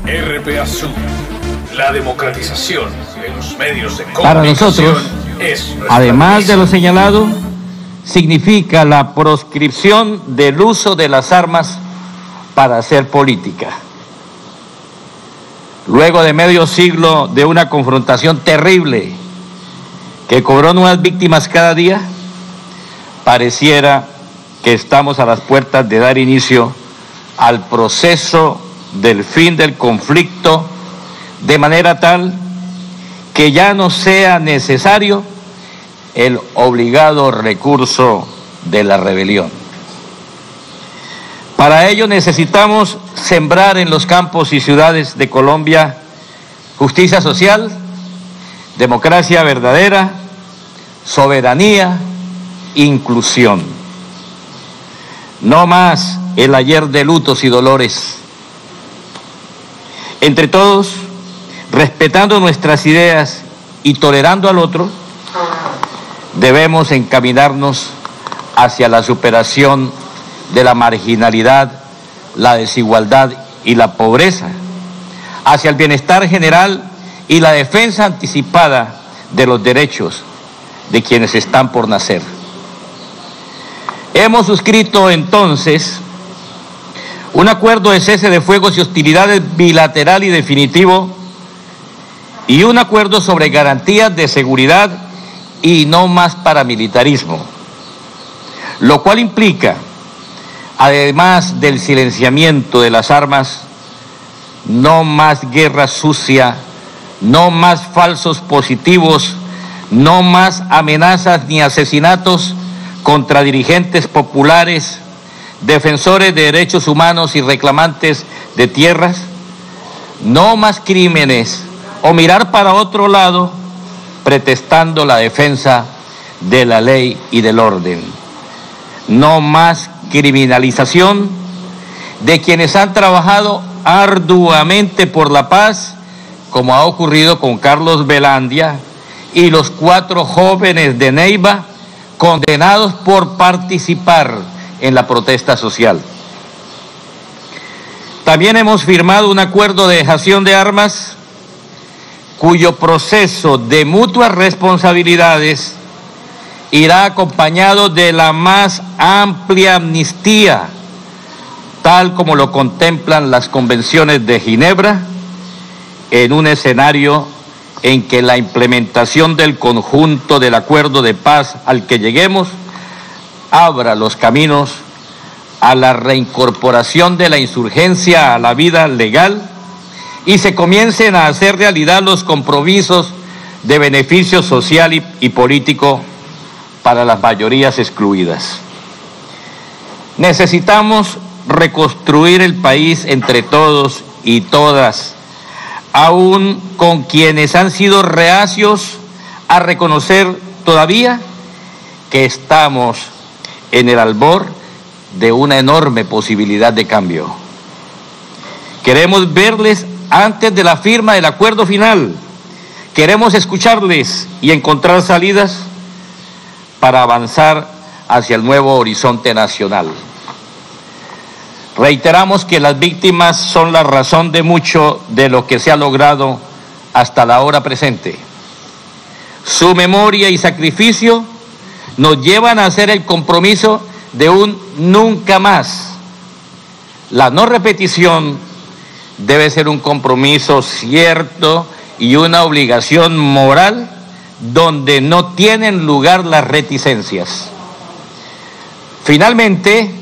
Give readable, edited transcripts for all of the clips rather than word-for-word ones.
RPA Sur, la democratización de los medios de comunicación. Para nosotros, además de lo señalado, significa la proscripción del uso de las armas para hacer política. Luego de medio siglo de una confrontación terrible que cobró nuevas víctimas cada día, pareciera que estamos a las puertas de dar inicio al proceso del fin del conflicto, de manera tal que ya no sea necesario el obligado recurso de la rebelión. Para ello necesitamos sembrar en los campos y ciudades de Colombia justicia social, democracia verdadera, soberanía, inclusión. No más el ayer de lutos y dolores. Entre todos, respetando nuestras ideas y tolerando al otro, debemos encaminarnos hacia la superación de la marginalidad, la desigualdad y la pobreza, hacia el bienestar general y la defensa anticipada de los derechos de quienes están por nacer. Hemos suscrito entonces un acuerdo de cese de fuegos y hostilidades bilateral y definitivo y un acuerdo sobre garantías de seguridad y no más paramilitarismo, lo cual implica, además del silenciamiento de las armas, no más guerra sucia, no más falsos positivos, no más amenazas ni asesinatos contra dirigentes populares, defensores de derechos humanos y reclamantes de tierras, no más crímenes o mirar para otro lado pretextando la defensa de la ley y del orden, no más criminalización de quienes han trabajado arduamente por la paz, como ha ocurrido con Carlos Velandia y los 4 jóvenes de Neiva condenados por participar en la protesta social. También hemos firmado un acuerdo de dejación de armas cuyo proceso de mutuas responsabilidades irá acompañado de la más amplia amnistía, tal como lo contemplan las convenciones de Ginebra, en un escenario en que la implementación del conjunto del acuerdo de paz al que lleguemos abra los caminos a la reincorporación de la insurgencia a la vida legal y se comiencen a hacer realidad los compromisos de beneficio social y político para las mayorías excluidas. Necesitamos reconstruir el país entre todos y todas, aún con quienes han sido reacios a reconocer todavía que estamos en el albor de una enorme posibilidad de cambio. Queremos verles antes de la firma del acuerdo final. Queremos escucharles y encontrar salidas para avanzar hacia el nuevo horizonte nacional. Reiteramos que las víctimas son la razón de mucho de lo que se ha logrado hasta la hora presente. Su memoria y sacrificio nos llevan a hacer el compromiso de un nunca más. La no repetición debe ser un compromiso cierto y una obligación moral donde no tienen lugar las reticencias. Finalmente,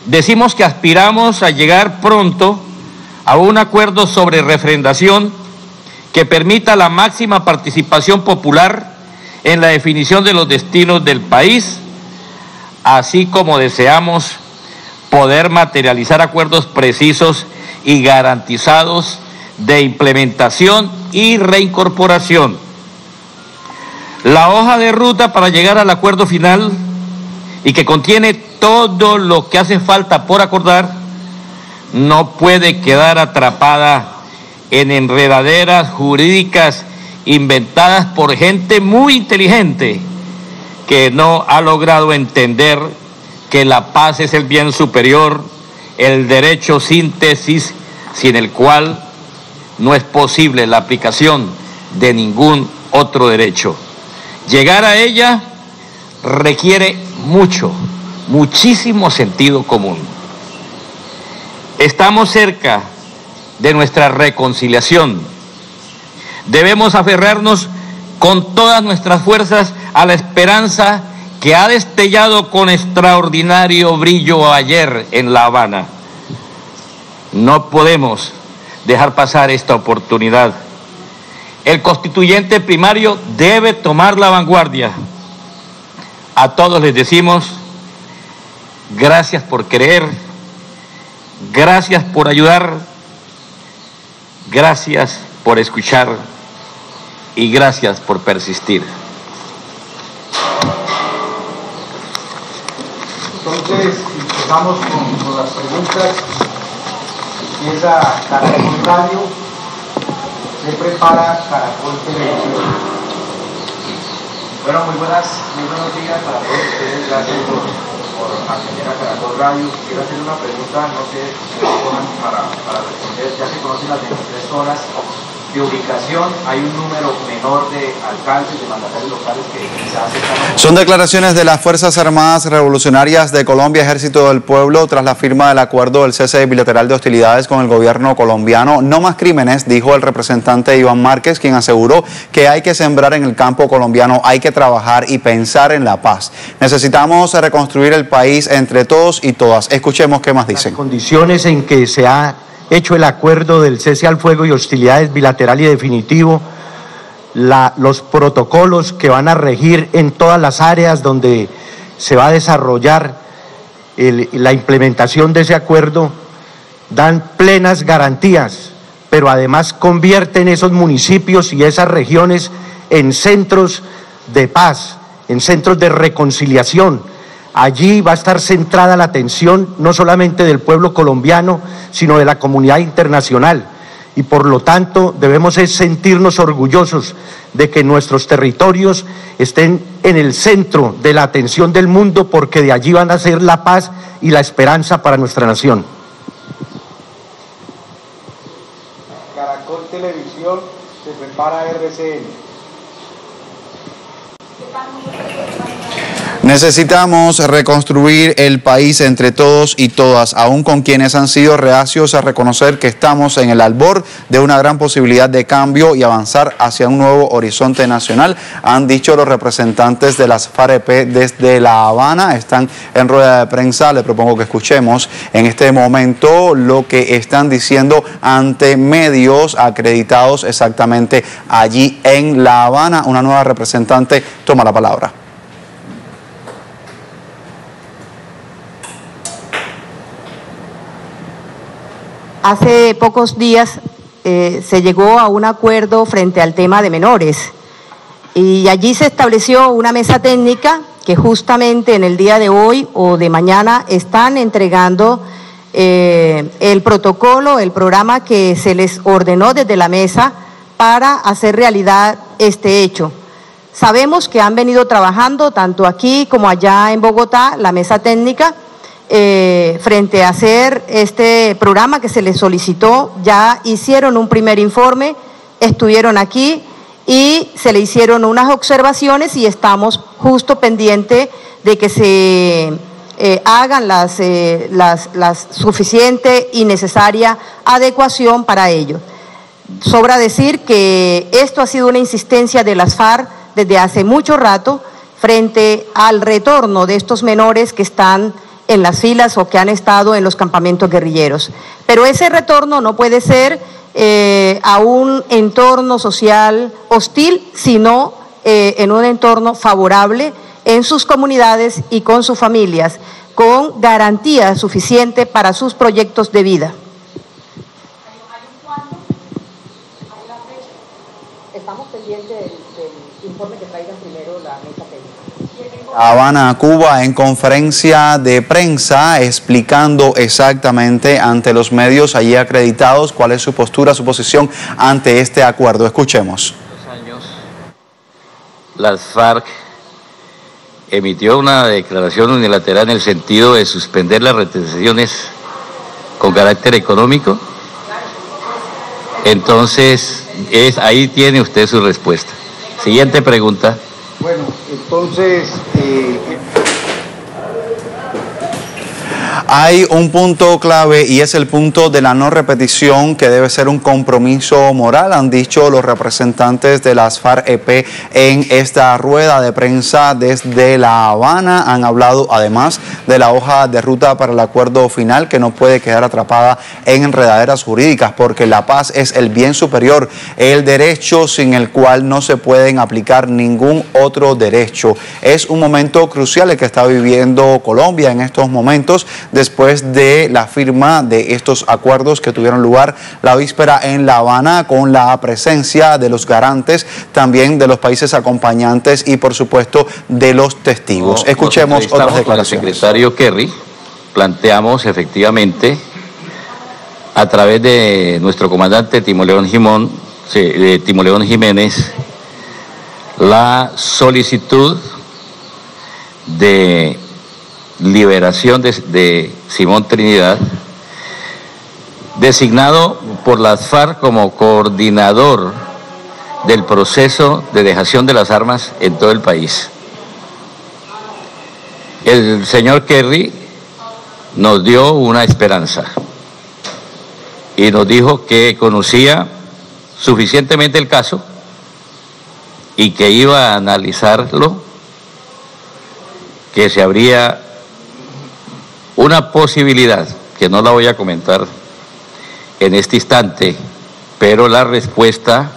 decimos que aspiramos a llegar pronto a un acuerdo sobre refrendación que permita la máxima participación popular en la definición de los destinos del país, así como deseamos poder materializar acuerdos precisos y garantizados de implementación y reincorporación. La hoja de ruta para llegar al acuerdo final y que contiene todo lo que hace falta por acordar no puede quedar atrapada en enredaderas jurídicas inventadas por gente muy inteligente que no ha logrado entender que la paz es el bien superior, el derecho síntesis sin el cual no es posible la aplicación de ningún otro derecho. Llegar a ella requiere muchísimo sentido común. Estamos cerca de nuestra reconciliación. Debemos aferrarnos con todas nuestras fuerzas a la esperanza que ha destellado con extraordinario brillo ayer en La Habana. No podemos dejar pasar esta oportunidad. El constituyente primario debe tomar la vanguardia. A todos les decimos, gracias por creer, gracias por ayudar, gracias por escuchar y gracias por persistir. Entonces, empezamos con las preguntas. Empieza Caracol Radio, se prepara Caracol Televisión. Bueno, muy buenos días para todos ustedes. Gracias por atender a Caracol Radio. Quiero hacer una pregunta, no sé si me pongan para responder. Ya se conocen las 23 zonas de ubicación, hay un número menor de alcaldes, de mandatarios locales que quizás están... Son declaraciones de las Fuerzas Armadas Revolucionarias de Colombia, Ejército del Pueblo, tras la firma del acuerdo del cese bilateral de hostilidades con el gobierno colombiano. No más crímenes, dijo el representante Iván Márquez, quien aseguró que hay que sembrar en el campo colombiano, hay que trabajar y pensar en la paz. Necesitamos reconstruir el país entre todos y todas. Escuchemos qué más dicen. Las condiciones en que se ha hecho el acuerdo del cese al fuego y hostilidades bilateral y definitivo, los protocolos que van a regir en todas las áreas donde se va a desarrollar la implementación de ese acuerdo, dan plenas garantías, pero además convierten esos municipios y esas regiones en centros de paz, en centros de reconciliación. Allí va a estar centrada la atención no solamente del pueblo colombiano, sino de la comunidad internacional. Y por lo tanto debemos sentirnos orgullosos de que nuestros territorios estén en el centro de la atención del mundo, porque de allí van a ser la paz y la esperanza para nuestra nación. Caracol Televisión se prepara RCN. Necesitamos reconstruir el país entre todos y todas, aun con quienes han sido reacios a reconocer que estamos en el albor de una gran posibilidad de cambio y avanzar hacia un nuevo horizonte nacional, han dicho los representantes de las FAREP desde La Habana. Están en rueda de prensa. Le propongo que escuchemos en este momento lo que están diciendo ante medios acreditados exactamente allí en La Habana. Una nueva representante toma la palabra. Hace pocos días se llegó a un acuerdo frente al tema de menores y allí se estableció una mesa técnica que justamente en el día de hoy o de mañana están entregando el protocolo, el programa que se les ordenó desde la mesa para hacer realidad este hecho. Sabemos que han venido trabajando tanto aquí como allá en Bogotá, la mesa técnica, frente a hacer este programa que se les solicitó. Ya hicieron un primer informe, estuvieron aquí y se le hicieron unas observaciones y estamos justo pendiente de que se hagan las suficiente y necesaria adecuación para ello. Sobra decir que esto ha sido una insistencia de las FARC desde hace mucho rato frente al retorno de estos menores que están en las filas o que han estado en los campamentos guerrilleros. Pero ese retorno no puede ser a un entorno social hostil, sino en un entorno favorable en sus comunidades y con sus familias, con garantía suficiente para sus proyectos de vida. Estamos pendientes del informe que traigan primero la mesa técnica. Habana, Cuba, en conferencia de prensa explicando exactamente ante los medios allí acreditados cuál es su postura, su posición ante este acuerdo. Escuchemos. Las FARC emitió una declaración unilateral en el sentido de suspender las retenciones con carácter económico. Entonces, ahí tiene usted su respuesta. Siguiente pregunta. Bueno, entonces... Hay un punto clave y es el punto de la no repetición, que debe ser un compromiso moral, han dicho los representantes de las FARC-EP en esta rueda de prensa desde La Habana. Han hablado además de la hoja de ruta para el acuerdo final, que no puede quedar atrapada en enredaderas jurídicas, porque la paz es el bien superior, el derecho sin el cual no se pueden aplicar ningún otro derecho. Es un momento crucial el que está viviendo Colombia en estos momentos, después de la firma de estos acuerdos que tuvieron lugar la víspera en La Habana, con la presencia de los garantes, también de los países acompañantes y por supuesto de los testigos. Escuchemos otras declaraciones. Con el secretario Kerry planteamos efectivamente, a través de nuestro comandante Timo León Jiménez, la solicitud de liberación de Simón Trinidad, designado por las FARC como coordinador del proceso de dejación de las armas en todo el país. El señor Kerry nos dio una esperanza y nos dijo que conocía suficientemente el caso y que iba a analizarlo, que se habría una posibilidad, que no la voy a comentar en este instante, pero la respuesta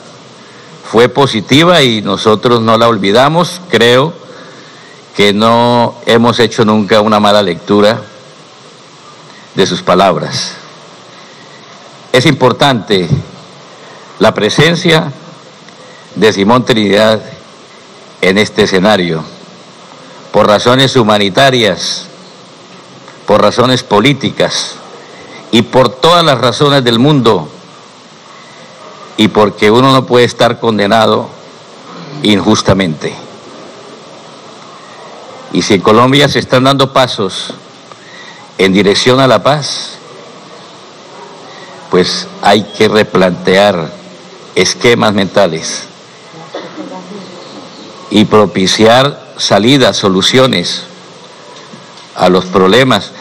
fue positiva y nosotros no la olvidamos. Creo que no hemos hecho nunca una mala lectura de sus palabras. Es importante la presencia de Simón Trinidad en este escenario, por razones humanitarias, por razones políticas y por todas las razones del mundo, y porque uno no puede estar condenado injustamente. Y si en Colombia se están dando pasos en dirección a la paz, pues hay que replantear esquemas mentales y propiciar salidas, soluciones a los problemas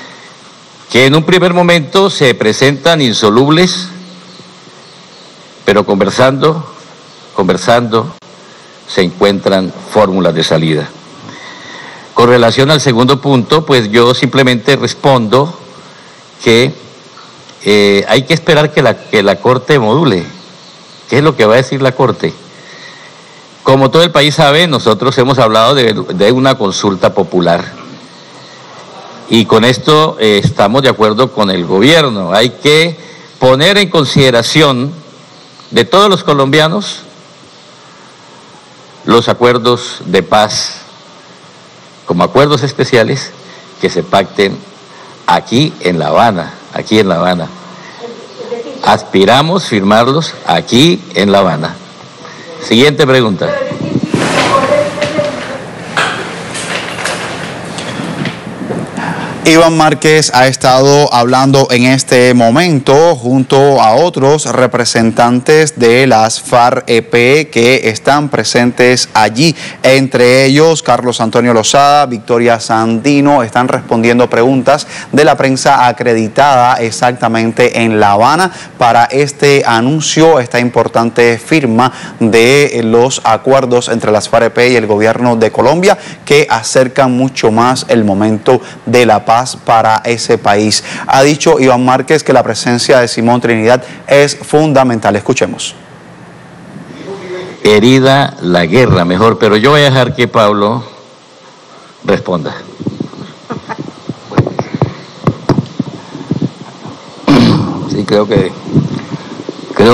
que en un primer momento se presentan insolubles, pero conversando, se encuentran fórmulas de salida. Con relación al segundo punto, pues yo simplemente respondo que hay que esperar que la Corte module. ¿Qué es lo que va a decir la Corte? Como todo el país sabe, nosotros hemos hablado de una consulta popular. Y con esto estamos de acuerdo con el gobierno. Hay que poner en consideración de todos los colombianos los acuerdos de paz como acuerdos especiales que se pacten aquí en La Habana, Aspiramos firmarlos aquí en La Habana. Siguiente pregunta. Iván Márquez ha estado hablando en este momento junto a otros representantes de las FARC-EP que están presentes allí. Entre ellos, Carlos Antonio Lozada, Victoria Sandino, están respondiendo preguntas de la prensa acreditada exactamente en La Habana para este anuncio, esta importante firma de los acuerdos entre las FARC-EP y el gobierno de Colombia, que acercan mucho más el momento de la paz para ese país. Ha dicho Iván Márquez que la presencia de Simón Trinidad es fundamental. Escuchemos. Herida la guerra, mejor, pero yo voy a dejar que Pablo responda. Sí, creo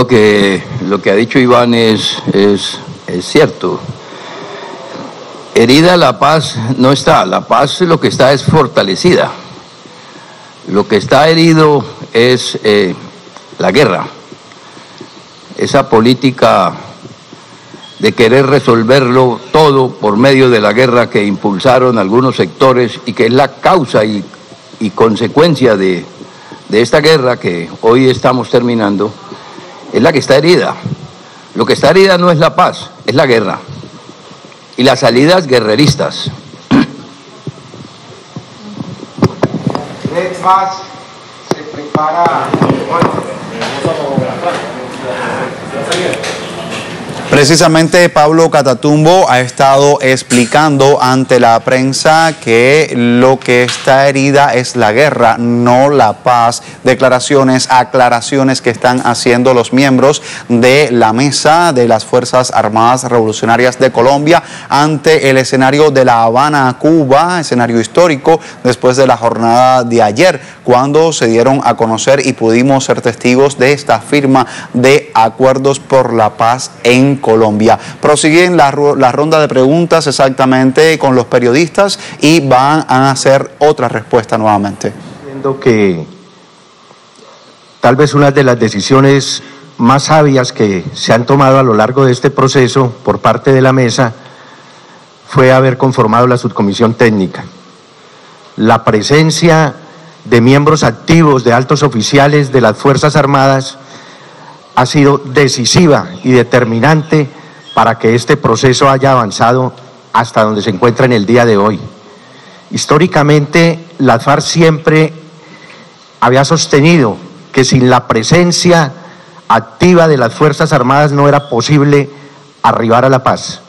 que lo que ha dicho Iván es cierto. Herida la paz no está, la paz lo que está es fortalecida. Lo que está herido es la guerra, esa política de querer resolverlo todo por medio de la guerra que impulsaron algunos sectores y que es la causa y consecuencia de esta guerra que hoy estamos terminando, es la que está herida. Lo que está herida no es la paz, es la guerra. Y las salidas guerreristas. Más se prepara. Precisamente Pablo Catatumbo ha estado explicando ante la prensa que lo que está herida es la guerra, no la paz. Declaraciones, aclaraciones que están haciendo los miembros de la mesa de las Fuerzas Armadas Revolucionarias de Colombia ante el escenario de La Habana, Cuba, escenario histórico después de la jornada de ayer, cuando se dieron a conocer y pudimos ser testigos de esta firma de acuerdos por la paz en Colombia. Prosiguen la ronda de preguntas exactamente con los periodistas y van a hacer otra respuesta nuevamente. Entiendo que tal vez una de las decisiones más sabias que se han tomado a lo largo de este proceso por parte de la mesa fue haber conformado la subcomisión técnica. La presencia de miembros activos, de altos oficiales de las Fuerzas Armadas, ha sido decisiva y determinante para que este proceso haya avanzado hasta donde se encuentra en el día de hoy. Históricamente, la FARC siempre había sostenido que sin la presencia activa de las Fuerzas Armadas no era posible arribar a la paz.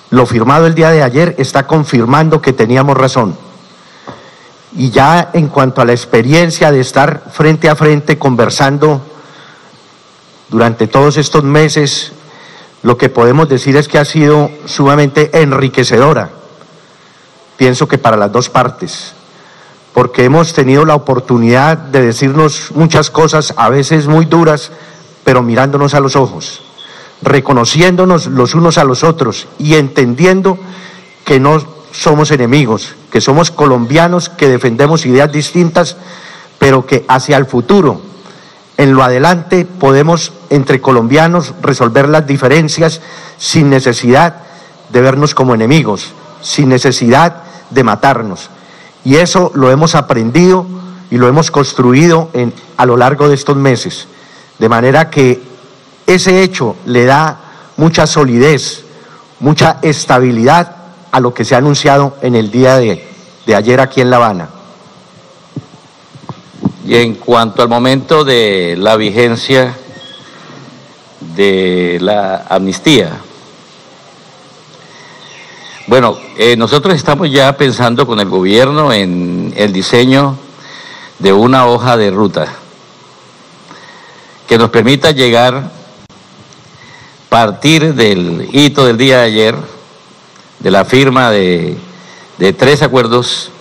Lo firmado el día de ayer está confirmando que teníamos razón. Y ya en cuanto a la experiencia de estar frente a frente conversando durante todos estos meses, lo que podemos decir es que ha sido sumamente enriquecedora, pienso que para las dos partes, porque hemos tenido la oportunidad de decirnos muchas cosas, a veces muy duras, pero mirándonos a los ojos, reconociéndonos los unos a los otros y entendiendo que no somos enemigos, que somos colombianos, que defendemos ideas distintas, pero que hacia el futuro, en lo adelante, podemos entre colombianos resolver las diferencias sin necesidad de vernos como enemigos, sin necesidad de matarnos. Y eso lo hemos aprendido y lo hemos construido a lo largo de estos meses. De manera que ese hecho le da mucha solidez, mucha estabilidad a lo que se ha anunciado en el día de ayer aquí en La Habana. Y en cuanto al momento de la vigencia de la amnistía, bueno, nosotros estamos ya pensando con el gobierno en el diseño de una hoja de ruta que nos permita llegar, partir del hito del día de ayer, de la firma de 3 acuerdos,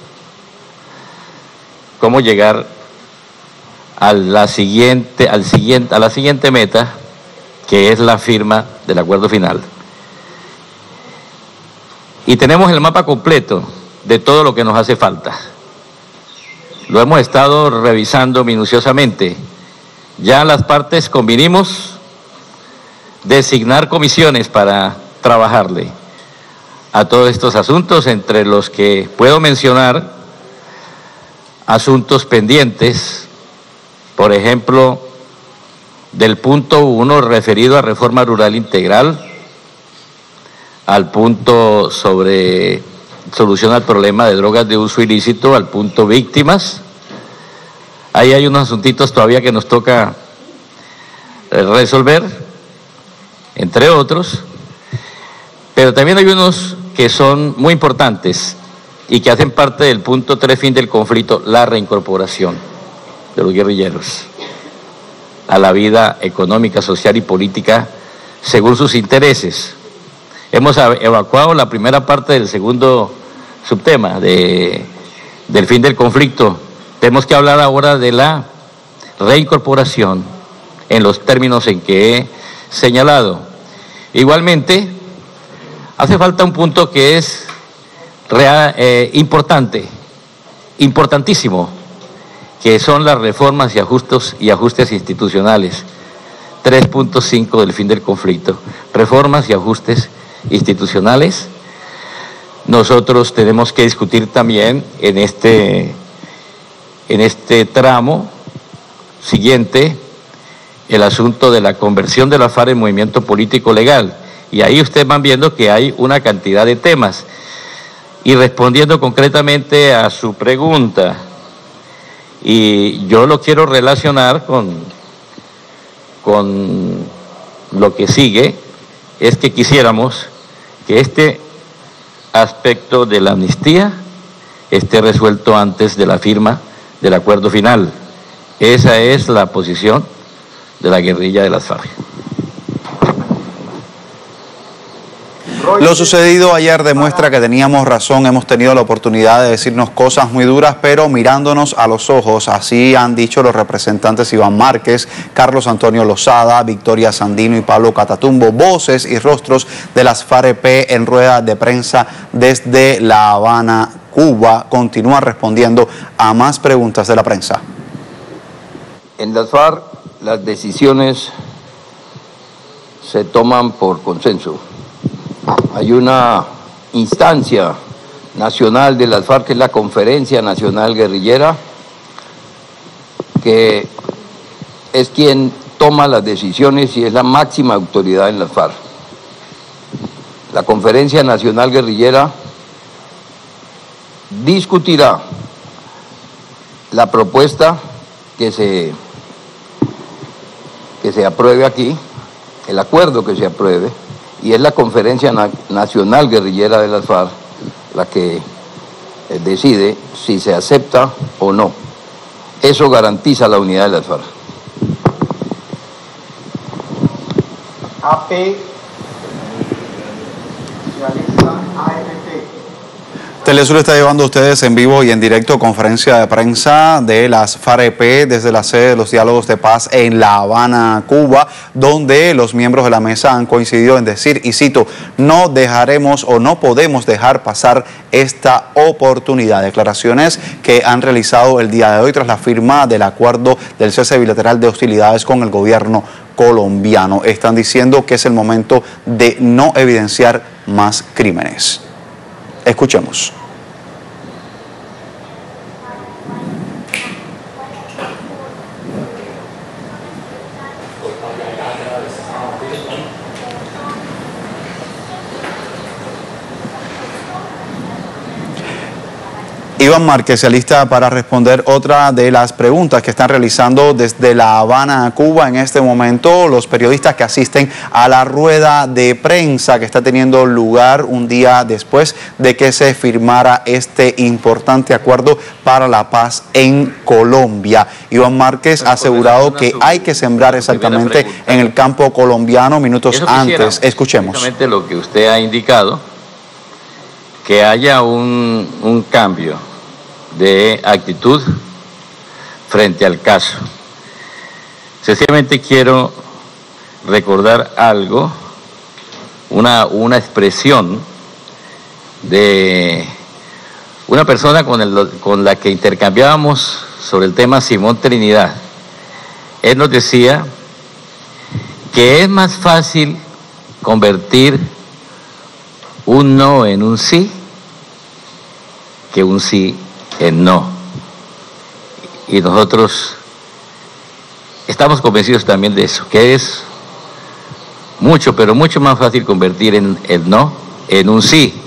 cómo llegar a la siguiente meta, que es la firma del acuerdo final. Y tenemos el mapa completo de todo lo que nos hace falta. Lo hemos estado revisando minuciosamente. Ya las partes convinimos designar comisiones para trabajarle a todos estos asuntos, entre los que puedo mencionar asuntos pendientes, por ejemplo, del punto 1 referido a reforma rural integral, al punto sobre solución al problema de drogas de uso ilícito, al punto víctimas. Ahí hay unos asuntitos todavía que nos toca resolver, entre otros, pero también hay unos que son muy importantes y que hacen parte del punto 3, fin del conflicto, la reincorporación de los guerrilleros a la vida económica, social y política según sus intereses. Hemos evacuado la primera parte del segundo subtema del fin del conflicto. Tenemos que hablar ahora de la reincorporación en los términos en que he señalado. Igualmente, hace falta un punto que es importantísimo, que son las reformas y ajustes institucionales. 3.5 del fin del conflicto. Reformas y ajustes institucionales. Nosotros tenemos que discutir también en este tramo siguiente el asunto de la conversión de la FARC en movimiento político legal. Y ahí ustedes van viendo que hay una cantidad de temas. Y respondiendo concretamente a su pregunta, y yo lo quiero relacionar con lo que sigue, es que quisiéramos que este aspecto de la amnistía esté resuelto antes de la firma del acuerdo final. Esa es la posición de la guerrilla de las FARC. Lo sucedido ayer demuestra que teníamos razón, hemos tenido la oportunidad de decirnos cosas muy duras, pero mirándonos a los ojos, así han dicho los representantes Iván Márquez, Carlos Antonio Lozada, Victoria Sandino y Pablo Catatumbo, voces y rostros de las FAREP en rueda de prensa desde La Habana, Cuba. Continúan respondiendo a más preguntas de la prensa. En las FARC las decisiones se toman por consenso. Hay una instancia nacional de las FARC, que es la Conferencia Nacional Guerrillera, que es quien toma las decisiones y es la máxima autoridad en las FARC. La Conferencia Nacional Guerrillera discutirá la propuesta que se apruebe aquí, el acuerdo que se apruebe, y es la Conferencia Nacional Guerrillera de las FARC la que decide si se acepta o no. Eso garantiza la unidad de las FARC. AP, socialista, AFP. Telesur está llevando a ustedes en vivo y en directo conferencia de prensa de las FAREP desde la sede de los diálogos de paz en La Habana, Cuba, donde los miembros de la mesa han coincidido en decir, y cito, no dejaremos o no podemos dejar pasar esta oportunidad. Declaraciones que han realizado el día de hoy tras la firma del acuerdo del cese bilateral de hostilidades con el gobierno colombiano. Están diciendo que es el momento de no evidenciar más crímenes. Escuchemos. Iván Márquez se alista para responder otra de las preguntas que están realizando desde La Habana, Cuba. En este momento, los periodistas que asisten a la rueda de prensa que está teniendo lugar un día después de que se firmara este importante acuerdo para la paz en Colombia. Iván Márquez ha asegurado que hay que sembrar exactamente en el campo colombiano minutos antes. Escuchemos. Exactamente lo que usted ha indicado, que haya un cambio de actitud frente al caso. Sencillamente quiero recordar algo, una expresión de una persona con la que intercambiábamos sobre el tema, Simón Trinidad. Él nos decía que es más fácil convertir un no en un sí que un sí en no. Y nosotros estamos convencidos también de eso, que es mucho, pero mucho más fácil convertir el no en un sí.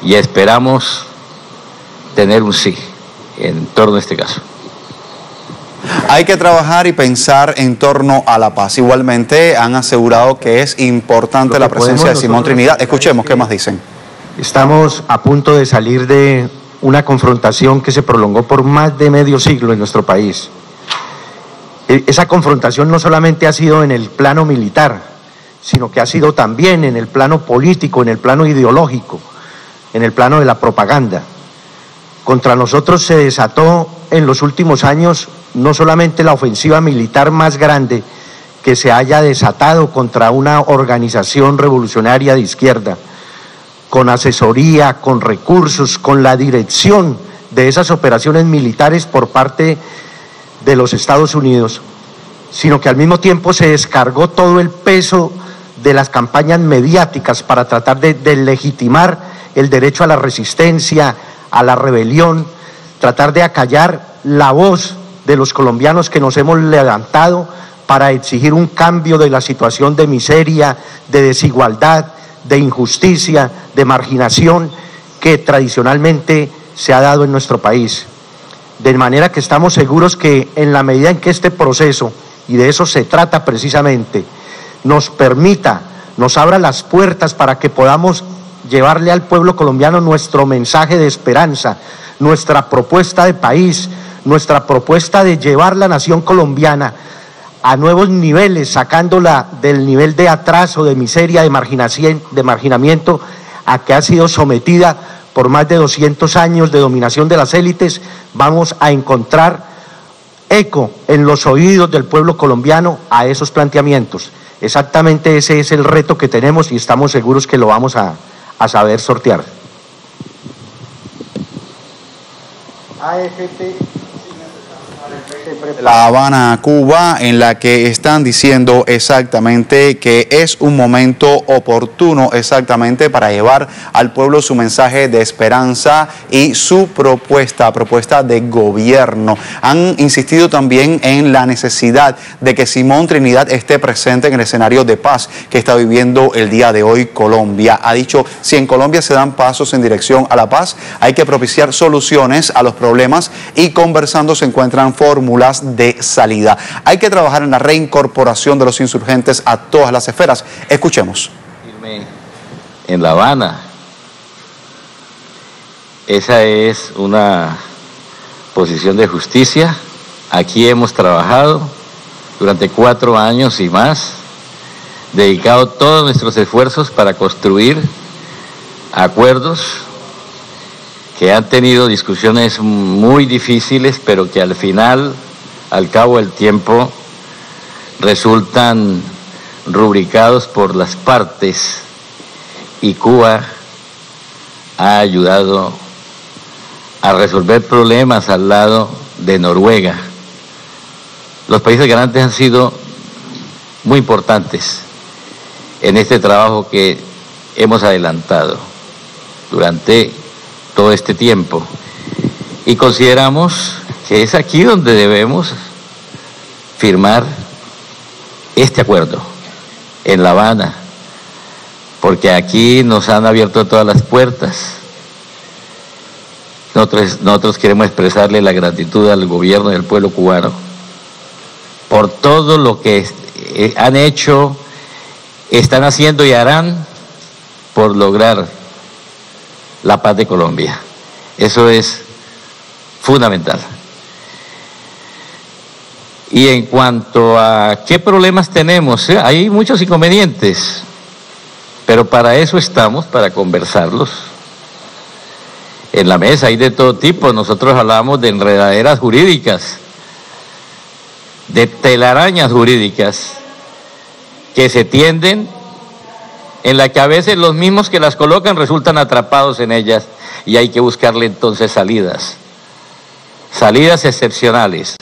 Y esperamos tener un sí en torno a este caso. Hay que trabajar y pensar en torno a la paz. Igualmente han asegurado que es importante la presencia de Simón Trinidad. Escuchemos qué más dicen. Estamos a punto de salir de una confrontación que se prolongó por más de medio siglo en nuestro país. Esa confrontación no solamente ha sido en el plano militar, sino que ha sido también en el plano político, en el plano ideológico, en el plano de la propaganda. Contra nosotros se desató en los últimos años no solamente la ofensiva militar más grande que se haya desatado contra una organización revolucionaria de izquierda, con asesoría, con recursos, con la dirección de esas operaciones militares por parte de los Estados Unidos, sino que al mismo tiempo se descargó todo el peso de las campañas mediáticas para tratar de deslegitimar el derecho a la resistencia, a la rebelión, tratar de acallar la voz de los colombianos que nos hemos levantado para exigir un cambio de la situación de miseria, de desigualdad, de injusticia, de marginación que tradicionalmente se ha dado en nuestro país. De manera que estamos seguros que en la medida en que este proceso, y de eso se trata precisamente, nos permita, nos abra las puertas para que podamos llevarle al pueblo colombiano nuestro mensaje de esperanza, nuestra propuesta de país, nuestra propuesta de llevar la nación colombiana a nuevos niveles, sacándola del nivel de atraso, de miseria, de marginamiento a que ha sido sometida por más de 200 años de dominación de las élites. Vamos a encontrar eco en los oídos del pueblo colombiano a esos planteamientos. Exactamente ese es el reto que tenemos y estamos seguros que lo vamos a saber sortear. La Habana, Cuba, en la que están diciendo exactamente que es un momento oportuno exactamente para llevar al pueblo su mensaje de esperanza y su propuesta de gobierno. Han insistido también en la necesidad de que Simón Trinidad esté presente en el escenario de paz que está viviendo el día de hoy Colombia. Ha dicho, si en Colombia se dan pasos en dirección a la paz, hay que propiciar soluciones a los problemas y conversando se encuentran fórmulas de salida. Hay que trabajar en la reincorporación de los insurgentes a todas las esferas. Escuchemos. En La Habana, esa es una posición de justicia. Aquí hemos trabajado durante 4 años y más, dedicado todos nuestros esfuerzos para construir acuerdos que han tenido discusiones muy difíciles, pero que al final, al cabo del tiempo, resultan rubricados por las partes, y Cuba ha ayudado a resolver problemas al lado de Noruega. Los países garantes han sido muy importantes en este trabajo que hemos adelantado durante todo este tiempo, y consideramos que es aquí donde debemos firmar este acuerdo, en La Habana, porque aquí nos han abierto todas las puertas. Nosotros queremos expresarle la gratitud al gobierno y al pueblo cubano por todo lo que han hecho, están haciendo y harán por lograr la paz de Colombia. Eso es fundamental. Y en cuanto a qué problemas tenemos, hay muchos inconvenientes, pero para eso estamos, para conversarlos. En la mesa hay de todo tipo. Nosotros hablamos de enredaderas jurídicas, de telarañas jurídicas que se tienden, en la que a veces los mismos que las colocan resultan atrapados en ellas, y hay que buscarle entonces salidas excepcionales.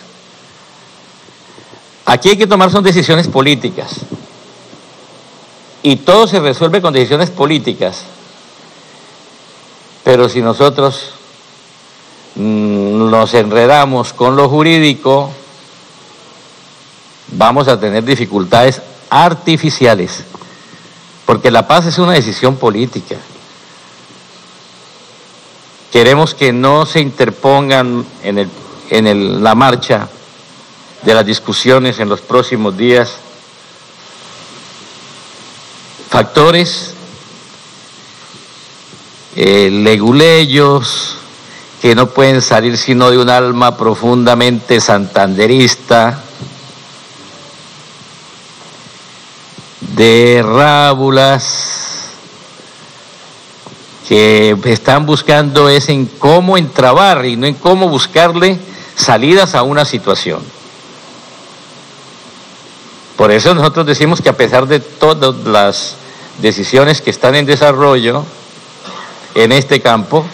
Aquí hay que tomar son decisiones políticas, y todo se resuelve con decisiones políticas, pero si nosotros nos enredamos con lo jurídico, vamos a tener dificultades artificiales, porque la paz es una decisión política. Queremos que no se interpongan en la marcha de las discusiones en los próximos días factores leguleyos que no pueden salir sino de un alma profundamente santanderista, de rábulas que están buscando es en cómo entrabar y no en cómo buscarle salidas a una situación. Por eso nosotros decimos que a pesar de todas las decisiones que están en desarrollo en este campo,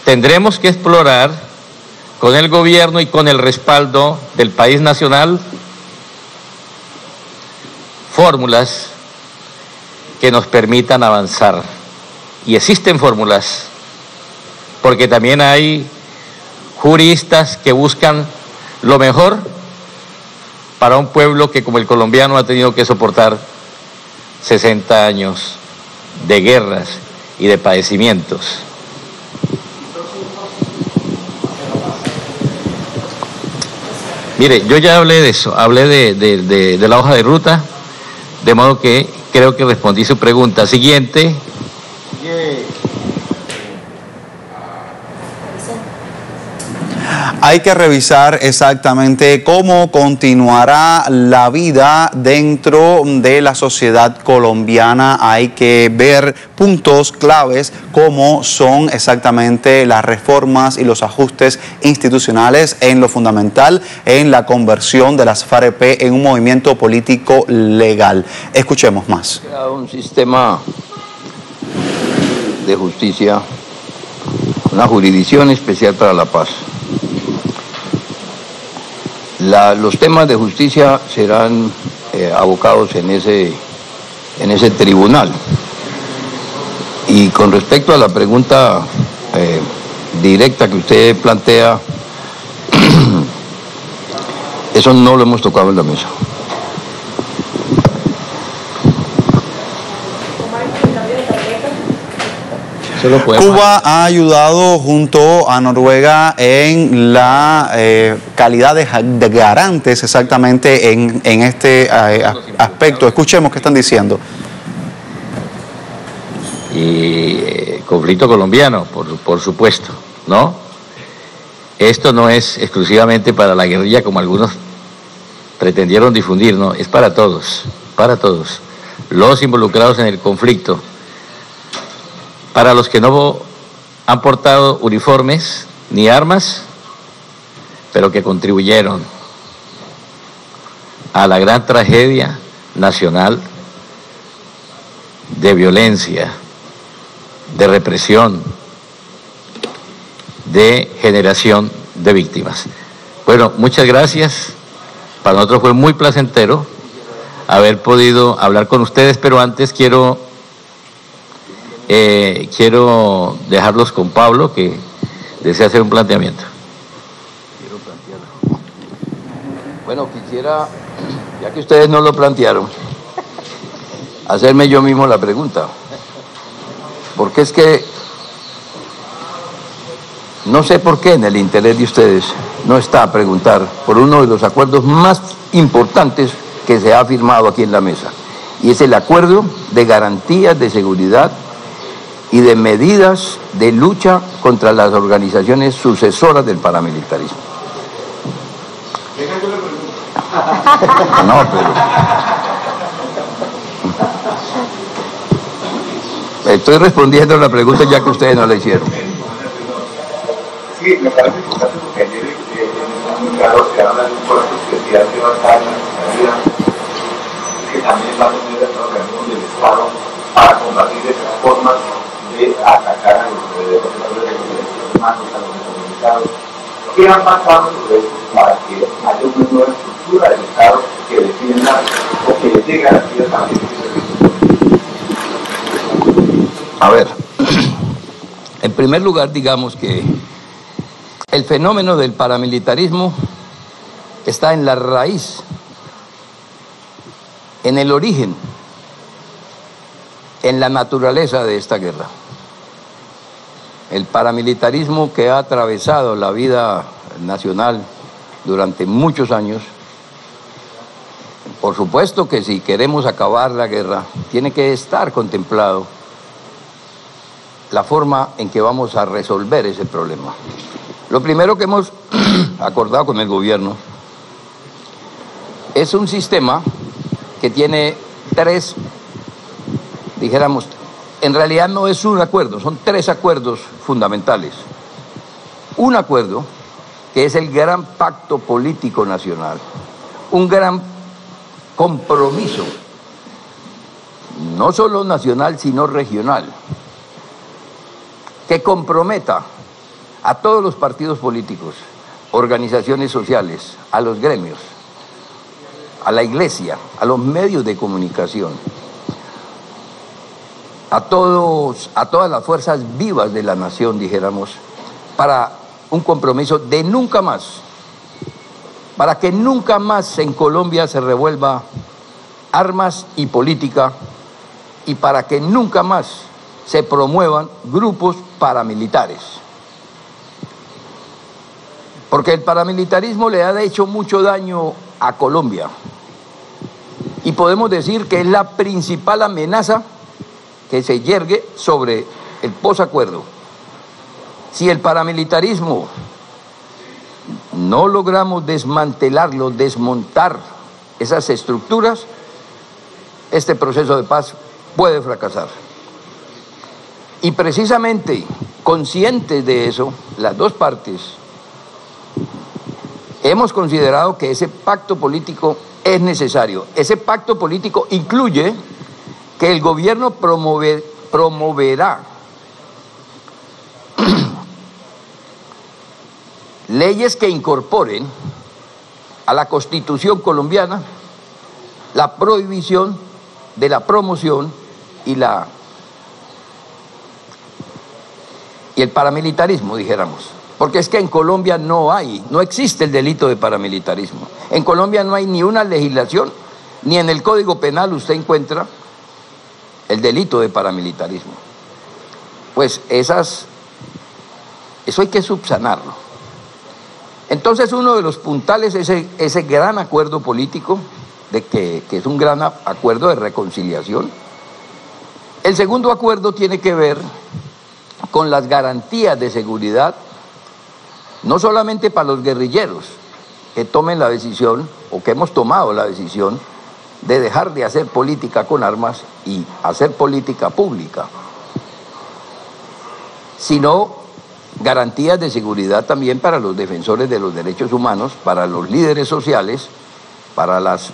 tendremos que explorar con el gobierno y con el respaldo del país nacional fórmulas que nos permitan avanzar. Y existen fórmulas, porque también hay juristas que buscan lo mejor para un pueblo que como el colombiano ha tenido que soportar 60 años de guerras y de padecimientos. Mire, yo ya hablé de eso, hablé de la hoja de ruta, de modo que creo que respondí su pregunta. Siguiente. Hay que revisar exactamente cómo continuará la vida dentro de la sociedad colombiana. Hay que ver puntos claves como son exactamente las reformas y los ajustes institucionales en lo fundamental, en la conversión de las FAREP en un movimiento político legal. Escuchemos más. Un sistema de justicia, una jurisdicción especial para la paz. Los temas de justicia serán abocados en ese tribunal. Y con respecto a la pregunta directa que usted plantea, eso no lo hemos tocado en la mesa. Cuba ha ayudado junto a Noruega en la calidad de garantes exactamente en este aspecto. Escuchemos qué están diciendo. Y conflicto colombiano, por supuesto, ¿no? Esto no es exclusivamente para la guerrilla como algunos pretendieron difundir, no, es para todos, los involucrados en el conflicto. Para los que no han portado uniformes ni armas, pero que contribuyeron a la gran tragedia nacional de violencia, de represión, de generación de víctimas. Bueno, muchas gracias. Para nosotros fue muy placentero haber podido hablar con ustedes, pero antes quiero dejarlos con Pablo, que desea hacer un planteamiento. Bueno, quisiera, ya que ustedes no lo plantearon, hacerme yo mismo la pregunta. Porque es que no sé por qué en el interés de ustedes no está a preguntar por uno de los acuerdos más importantes que se ha firmado aquí en la mesa, y es el acuerdo de garantías de seguridad y de medidas de lucha contra las organizaciones sucesoras del paramilitarismo. No, pero estoy respondiendo a la pregunta ya que ustedes no la hicieron. Sí, me parece importante porque ayer en claro se habla de un cuerpo especial que va a estar en la salida, que también va a tener el organismo del Estado para combatir esas formas de atacar a los defensores de los derechos humanos, a los comunicados. ¿Qué ha pasado sobre eso para que haya una nueva estructura del Estado que defienda o que le dé garantías también? A ver, en primer lugar, digamos que el fenómeno del paramilitarismo está en la raíz, en el origen, en la naturaleza de esta guerra. El paramilitarismo que ha atravesado la vida nacional durante muchos años, por supuesto que si queremos acabar la guerra, tiene que estar contemplado la forma en que vamos a resolver ese problema. Lo primero que hemos acordado con el gobierno es un sistema que tiene tres, dijéramos, en realidad no es un acuerdo, son tres acuerdos fundamentales. Un acuerdo que es el gran pacto político nacional, un gran compromiso, no solo nacional, sino regional, que comprometa a todos los partidos políticos, organizaciones sociales, a los gremios, a la iglesia, a los medios de comunicación, a todas las fuerzas vivas de la nación, dijéramos, para un compromiso de nunca más para que nunca más en Colombia se revuelva armas y política, y para que nunca más se promuevan grupos paramilitares. Porque el paramilitarismo le ha hecho mucho daño a Colombia. Y podemos decir que es la principal amenaza que se yergue sobre el posacuerdo. Si el paramilitarismo no logramos desmantelarlo, desmontar esas estructuras, este proceso de paz puede fracasar. Y precisamente conscientes de eso, las dos partes hemos considerado que ese pacto político es necesario. Ese pacto político incluye que el gobierno promoverá leyes que incorporen a la Constitución colombiana la prohibición de la promoción y el paramilitarismo, dijéramos. Porque es que en Colombia no existe el delito de paramilitarismo. En Colombia no hay ni una legislación, ni en el Código Penal usted encuentra el delito de paramilitarismo. Pues eso hay que subsanarlo. Entonces uno de los puntales es ese gran acuerdo político, que es un gran acuerdo de reconciliación. El segundo acuerdo tiene que ver con las garantías de seguridad, no solamente para los guerrilleros que tomen la decisión, o que hemos tomado la decisión, de dejar de hacer política con armas y hacer política pública, sino garantías de seguridad también para los defensores de los derechos humanos, para los líderes sociales, para los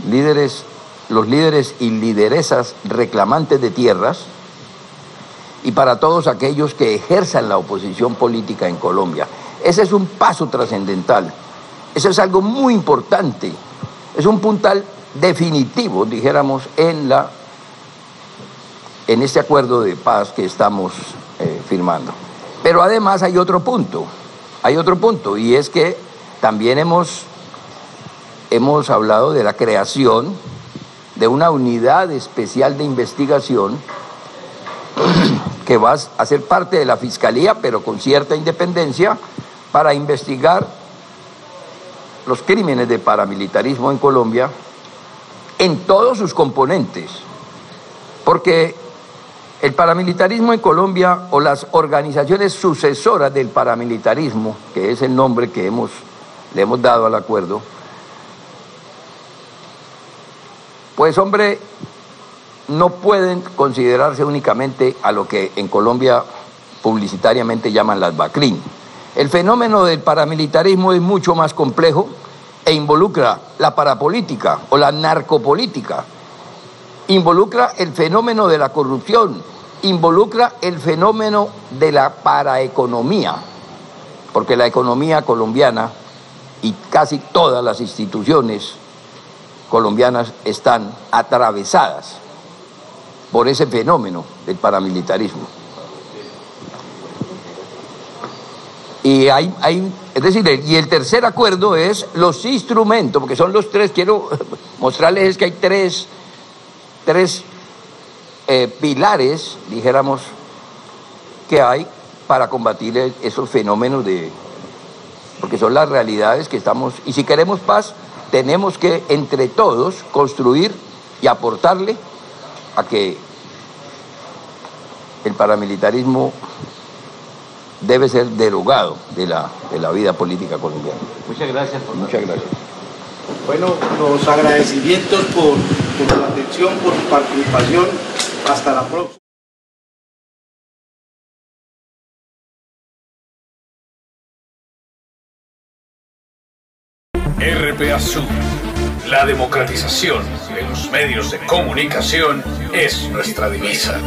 líderes y lideresas reclamantes de tierras, y para todos aquellos que ejerzan la oposición política en Colombia. Ese es un paso trascendental, eso es algo muy importante, es un puntal definitivo, dijéramos, en este acuerdo de paz que estamos firmando. Pero además hay otro punto, y es que también hemos hablado de la creación de una unidad especial de investigación que va a ser parte de la Fiscalía, pero con cierta independencia, para investigar los crímenes de paramilitarismo en Colombia en todos sus componentes. Porque el paramilitarismo en Colombia, o las organizaciones sucesoras del paramilitarismo, que es el nombre que le hemos dado al acuerdo, pues hombre, no pueden considerarse únicamente a lo que en Colombia publicitariamente llaman las BACRIM. El fenómeno del paramilitarismo es mucho más complejo e involucra la parapolítica o la narcopolítica, involucra el fenómeno de la corrupción, involucra el fenómeno de la paraeconomía, porque la economía colombiana y casi todas las instituciones colombianas están atravesadas por ese fenómeno del paramilitarismo. Y es decir, y el tercer acuerdo es los instrumentos, porque son los tres, quiero mostrarles que hay tres pilares, dijéramos, que hay para combatir esos fenómenos porque son las realidades que estamos, y si queremos paz, tenemos que entre todos construir y aportarle a que el paramilitarismo debe ser derogado de la vida política colombiana. Muchas gracias. Muchas gracias. Bueno, los agradecimientos por su atención, por su participación. Hasta la próxima. RPA Sur. La democratización de los medios de comunicación es nuestra divisa.